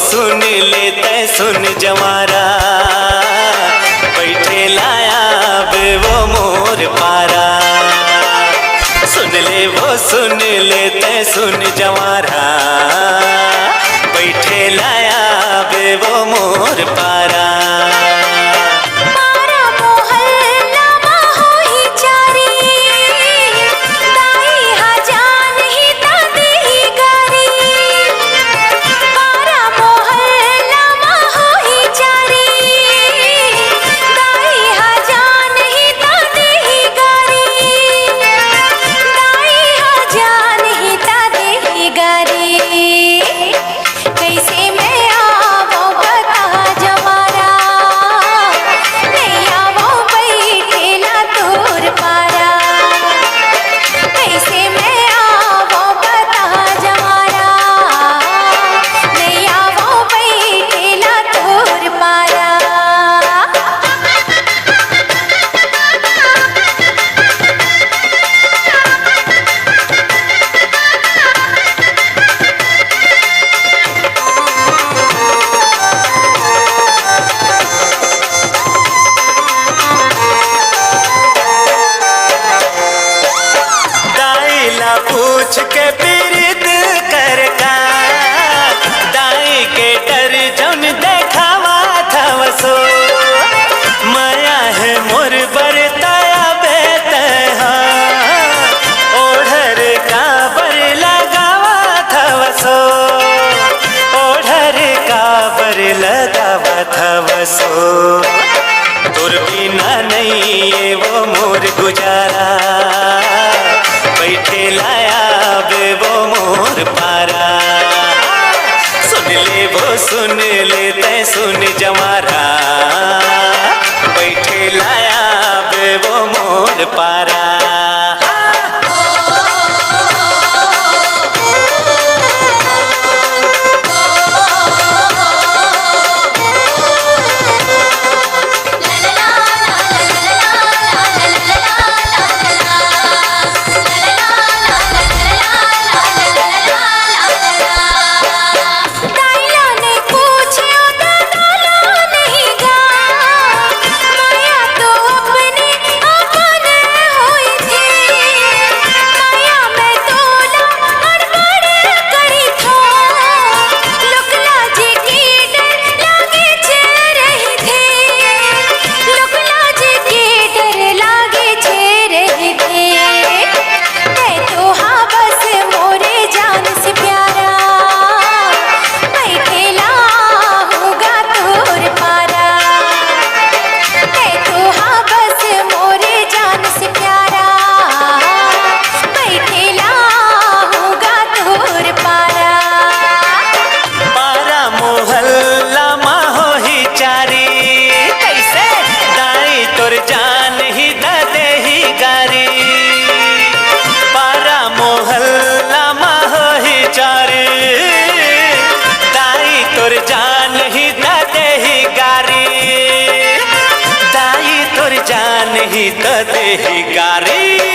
सुन लेते सुन जवारा, बैठे लाया बे वो मोर पारा। सुन ले वो सुन लेते सुन जवारा, बैठे लाया बे वो मोर पारा। पूछ के पीरित कर का दाई के डर जौन देखावा था वसो। माया है मोर बरताया बेत ओढ़र का बर लगावा था वसो। ओढ़र का बर लगावा था वसो। तुर बिना नहीं ये वो मोर गुजारा, बैठे लाया बे वो मोर पारा। सुन ले वो सुन लेते सुन जवारा, बैठे लाया बे वो मोर पारा। जान ही तो दे गारी।